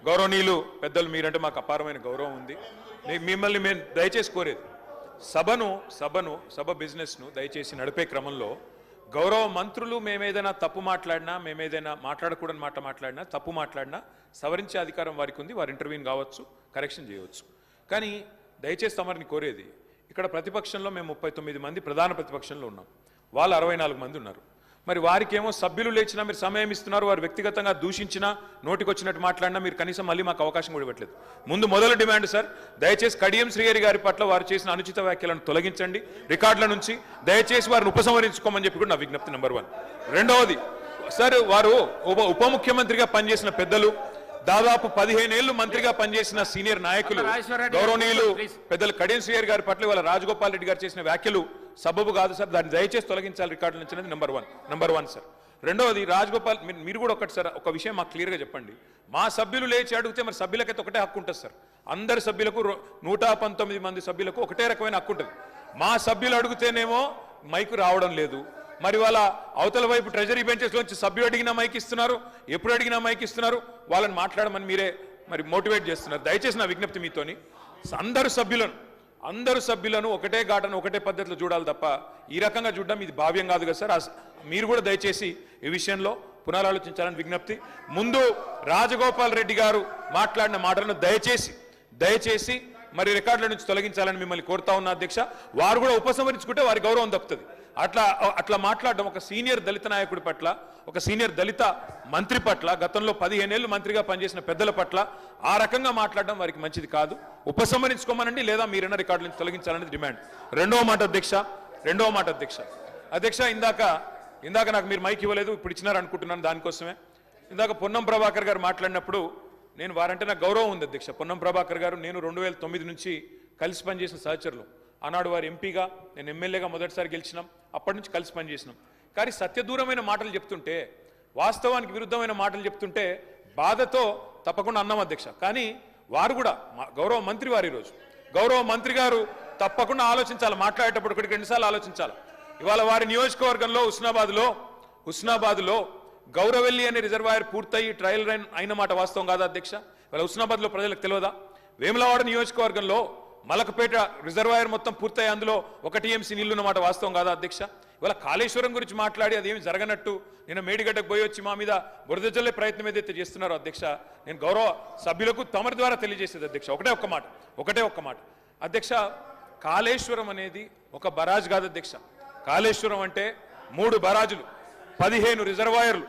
గౌరవనీయులు పెద్దలు మీరంటే మాకు అపారమైన గౌరవం ఉంది. మిమ్మల్ని మేము దయచేసి కోరేది సభ బిజినెస్ను దయచేసి నడిపే క్రమంలో గౌరవ మంత్రులు మేమేదైనా తప్పు మాట్లాడినా, మేమేదైనా మాట్లాడకూడని మాట మాట్లాడినా, తప్పు మాట్లాడినా సవరించే అధికారం వారికి ఉంది. వారు ఇంటర్వ్యూని కావచ్చు, కరెక్షన్ చేయవచ్చు. కానీ దయచేసి తమరిని కోరేది, ఇక్కడ ప్రతిపక్షంలో మేము 39 మంది ప్రధాన ప్రతిపక్షంలో ఉన్నాం, వాళ్ళు 64 మంది ఉన్నారు. మరి వారికేమో సభ్యులు లేచినా మీరు సమయం ఇస్తున్నారు, వారు వ్యక్తిగతంగా దూషించినా, నోటికొచ్చినట్టు మాట్లాడినా మీరు కనీసం మళ్ళీ మాకు అవకాశం కూడా ఇవ్వట్లేదు. మొదలు డిమాండ్ సార్, దయచేసి కడియం శ్రీహరి గారి పట్ల వారు చేసిన అనుచిత వ్యాఖ్యలను తొలగించండి రికార్డుల నుంచి, దయచేసి వారిని ఉపసంహరించుకోమని చెప్పి కూడా నా విజ్ఞప్తి నెంబర్ 1. రెండవది సార్, వారు ఉప ముఖ్యమంత్రిగా పనిచేసిన పెద్దలు, దాదాపు 15 ఏళ్లు మంత్రిగా పనిచేసిన సీనియర్ నాయకులు గౌరవనీయులు పెద్దలు కడియం శ్రీహరి గారి పట్ల వాళ్ళ రాజగోపాల్ రెడ్డి గారు చేసిన వ్యాఖ్యలు సబబు కాదు సార్, దాన్ని దయచేసి తొలగించాలి రికార్డుల నుంచి అనేది నెంబర్ వన్ సార్. రెండవది రాజగోపాల్, మీరు కూడా ఒకటి సార్ ఒక విషయం మాకు క్లియర్గా చెప్పండి. మా సభ్యులు లేచి అడిగితే మరి సభ్యులకైతే ఒకటే హక్కు ఉంటుంది సార్, అందరి సభ్యులకు 119 మంది సభ్యులకు ఒకటే రకమైన హక్కు ఉంటుంది. మా సభ్యులు అడిగితేనేమో మైకు రావడం లేదు, మరి వాళ్ళ అవతల వైపు ట్రెజరీ బెంచెస్లోంచి సభ్యులు అడిగినా మైక్ ఇస్తున్నారు, ఎప్పుడు అడిగినా మైక్ ఇస్తున్నారు, వాళ్ళని మాట్లాడమని మీరే మరి మోటివేట్ చేస్తున్నారు. దయచేసి నా విజ్ఞప్తి మీతోని అందరు సభ్యులను ఒకటే ఘాటను ఒకటే పద్ధతిలో చూడాలి తప్ప ఈ రకంగా చూడడం ఇది భావ్యం కాదు కదా సార్. మీరు కూడా దయచేసి ఈ విషయంలో పునరాలోచించాలని విజ్ఞప్తి. ముందు రాజగోపాల్ రెడ్డి గారు మాట్లాడిన మాటలను దయచేసి మరి రికార్డుల నుంచి తొలగించాలని మిమ్మల్ని కోరుతా ఉన్నా అధ్యక్ష. వారు కూడా ఉపసంహరించుకుంటే వారి గౌరవం దక్కుతుంది. అట్లా మాట్లాడడం ఒక సీనియర్ దళిత నాయకుడి పట్ల, ఒక సీనియర్ దళిత మంత్రి పట్ల, గతంలో 15 ఏళ్లు మంత్రిగా పనిచేసిన పెద్దల పట్ల ఆ రకంగా మాట్లాడడం వారికి మంచిది కాదు. ఉపసంహరించుకోమనండి, లేదా మీరైనా రికార్డుల నుంచి తొలగించాలనేది డిమాండ్. రెండవ మాట అధ్యక్ష, ఇందాక నాకు మీరు మైక్ ఇవ్వలేదు, ఇప్పుడు ఇచ్చినారు అనుకుంటున్నాను. దానికోసమే ఇందాక పొన్నం ప్రభాకర్ గారు మాట్లాడినప్పుడు నేను వారంటే నాకు గౌరవం ఉంది అధ్యక్ష. పొన్నం ప్రభాకర్ గారు నేను 2009 నుంచి కలిసి పనిచేసిన సహచరులు. ఆనాడు వారు ఎంపీగా, నేను ఎమ్మెల్యేగా మొదటిసారి గెలిచినాం, అప్పటి నుంచి కలిసి పనిచేసినాం. కానీ సత్యదూరమైన మాటలు చెప్తుంటే, వాస్తవానికి విరుద్ధమైన మాటలు చెప్తుంటే బాధతో తప్పకుండా అన్నాం అధ్యక్ష. కానీ వారు కూడా గౌరవ మంత్రి వారు, ఈరోజు గౌరవ మంత్రి గారు తప్పకుండా ఆలోచించాలి, మాట్లాడేటప్పుడు ఒకటికి 2 సార్లు ఆలోచించాలి. ఇవాళ వారి నియోజకవర్గంలో హుస్నాబాద్లో గౌరవెల్లి అనే రిజర్వాయర్ పూర్తయి ట్రయల్ రన్ అయిన మాట వాస్తవం కాదా అధ్యక్ష? ఇవాళ హుస్నాబాద్లో ప్రజలకు తెలియదా? వేములవాడ నియోజకవర్గంలో మలకపేట రిజర్వాయర్ మొత్తం పూర్తయి అందులో 1 TMC నీళ్లున్న మాట వాస్తవం కాదా అధ్యక్ష? ఇవాళ కాళేశ్వరం గురించి మాట్లాడి అదేమి జరగనట్టు నేను మేడిగడ్డకు పోయి వచ్చి మా మీద బురద జల్లే ప్రయత్నం ఏదైతే చేస్తున్నారో అధ్యక్ష, నేను గౌరవ సభ్యులకు తమరి ద్వారా తెలియజేసేది అధ్యక్ష ఒకటే ఒక్క మాట అధ్యక్ష. కాళేశ్వరం అనేది ఒక బరాజ్ కాదు అధ్యక్ష. కాళేశ్వరం అంటే 3 బరాజులు, 15 రిజర్వాయర్లు,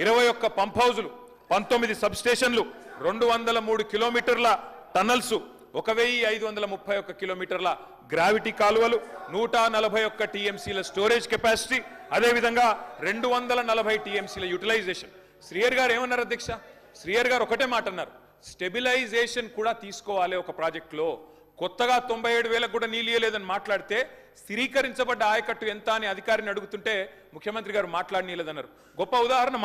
21 పంప్ హౌజులు, 19 సబ్ స్టేషన్లు, 203 కిలోమీటర్ల టన్నల్స్, 1531 కిలోమీటర్ల గ్రావిటీ కాలువలు, 141 TMCల స్టోరేజ్ కెపాసిటీ, అదేవిధంగా 240 TMCల యూటిలైజేషన్. శ్రీహరి గారు ఏమన్నారు అధ్యక్ష? శ్రీహరి గారు ఒకటే మాట అన్నారు, స్టెబిలైజేషన్ కూడా తీసుకోవాలి ఒక ప్రాజెక్టులో. కొత్తగా 97,000 కూడా నీళ్ళు ఇయ్యలేదని మాట్లాడితే స్థిరీకరించబడ్డ ఆయకట్టు ఎంత అని అధికారిని అడుగుతుంటే ముఖ్యమంత్రి గారు మాట్లాడనీయలేదన్నారు. గొప్ప ఉదాహరణ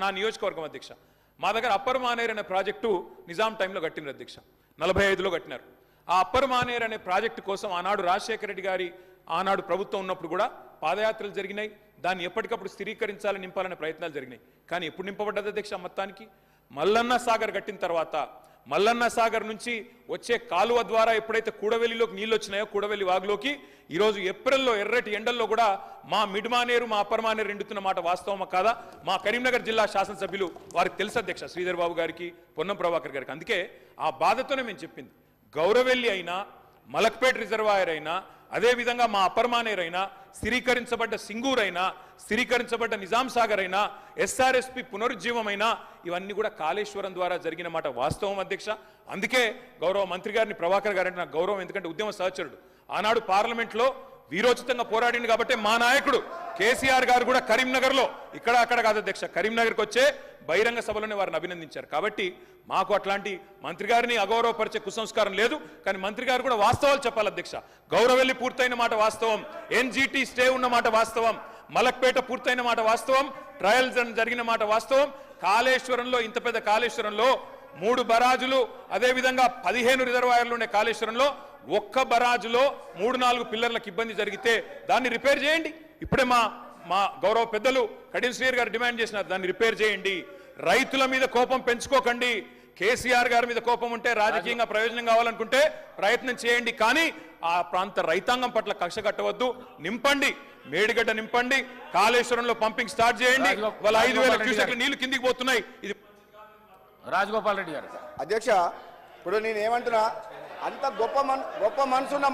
నా నియోజకవర్గం అధ్యక్ష. మా దగ్గర అప్పర్ మానేర్ అనే ప్రాజెక్టు నిజాం టైంలో కట్టినారు అధ్యక్ష, 45లో కట్టినారు. ఆ అప్పర్ మానేర్ అనే ప్రాజెక్టు కోసం ఆనాడు రాజశేఖర రెడ్డి గారి ఆనాడు ప్రభుత్వం ఉన్నప్పుడు కూడా పాదయాత్రలు జరిగినాయి. దాన్ని ఎప్పటికప్పుడు స్థిరీకరించాలని నింపాలనే ప్రయత్నాలు జరిగినాయి. కానీ ఎప్పుడు నింపబడ్డది అధ్యక్ష? మొత్తానికి మల్లన్న సాగర్ కట్టిన తర్వాత మల్లన్న సాగర్ నుంచి వచ్చే కాలువ ద్వారా ఎప్పుడైతే కూడవెల్లిలోకి నీళ్ళు వచ్చినాయో, కూడవెల్లి వాగులోకి ఈరోజు ఏప్రిల్లో ఎర్రటి ఎండల్లో కూడా మా మిడ్ మానేరు, మా అప్పర్ మానేరు ఎండుతున్న మాట వాస్తవమా కాదా? మా కరీంనగర్ జిల్లా శాసనసభ్యులు వారికి తెలుసు అధ్యక్ష, శ్రీధర్ బాబు గారికి, పొన్నం ప్రభాకర్ గారికి. అందుకే ఆ బాధతోనే మేము చెప్పింది, గౌరవెల్లి అయినా, మలక్పేట రిజర్వాయర్ అయినా, అదేవిధంగా మా అప్పర్ మానేర్ అయినా, స్థిరీకరించబడ్డ సింగూర్ అయినా, స్థిరీకరించబడ్డ నిజాం సాగర్ అయినా, SRSP పునరుజ్జీవమైనా, ఇవన్నీ కూడా కాళేశ్వరం ద్వారా జరిగిన మాట వాస్తవం అధ్యక్ష. అందుకే గౌరవ మంత్రి గారిని, ప్రభాకర్ గారంటే నాకు గౌరవం, ఎందుకంటే ఉద్యమ సహచరుడు. ఆనాడు పార్లమెంట్లో వీరోచితంగా పోరాడింది కాబట్టి మా నాయకుడు కేసీఆర్ గారు కూడా కరీంనగర్లో, ఇక్కడ అక్కడ కాదు అధ్యక్ష, కరీంనగర్కి వచ్చే బహిరంగ సభలోనే వారిని అభినందించారు. కాబట్టి మాకు అట్లాంటి మంత్రి గారిని అగౌరవపరిచే కుసంస్కారం లేదు. కానీ మంత్రి గారు కూడా వాస్తవాలు చెప్పాలి అధ్యక్ష. గౌరవెల్లి పూర్తయిన మాట వాస్తవం, NGT స్టే ఉన్న మాట వాస్తవం, మలక్పేట పూర్తయిన మాట వాస్తవం, ట్రయల్స్ జరిగిన మాట వాస్తవం. కాళేశ్వరంలో, ఇంత పెద్ద కాళేశ్వరంలో 3 బరాజులు, అదేవిధంగా 15 రిజర్వాయర్లు ఉండే కాళేశ్వరంలో ఒక్క బరాజులో 3-4 పిల్లర్లకు ఇబ్బంది జరిగితే దాన్ని రిపేర్ చేయండి. ఇప్పుడే మా గౌరవ పెద్దలు కడియం శ్రీహరి గారు డిమాండ్ చేసినారు, దాన్ని రిపేర్ చేయండి. రైతుల మీద కోపం పెంచుకోకండి. కేసీఆర్ గారి మీద కోపం ఉంటే రాజకీయంగా ప్రయోజనం కావాలనుకుంటే ప్రయత్నం చేయండి, కానీ ఆ ప్రాంత రైతాంగం పట్ల కక్ష కట్టవద్దు. నింపండి, మేడిగడ్డ నింపండి, కాళేశ్వరంలో పంపింగ్ స్టార్ట్ చేయండి. వాళ్ళ 5,000 క్యూసెక్ల నీళ్లు కిందికి పోతున్నాయి. ఇది రాజగోపాల్ రెడ్డి గారు. అధ్యక్ష, ఇప్పుడు నేను ఏమంటున్నా, అంత గొప్ప మనసున్న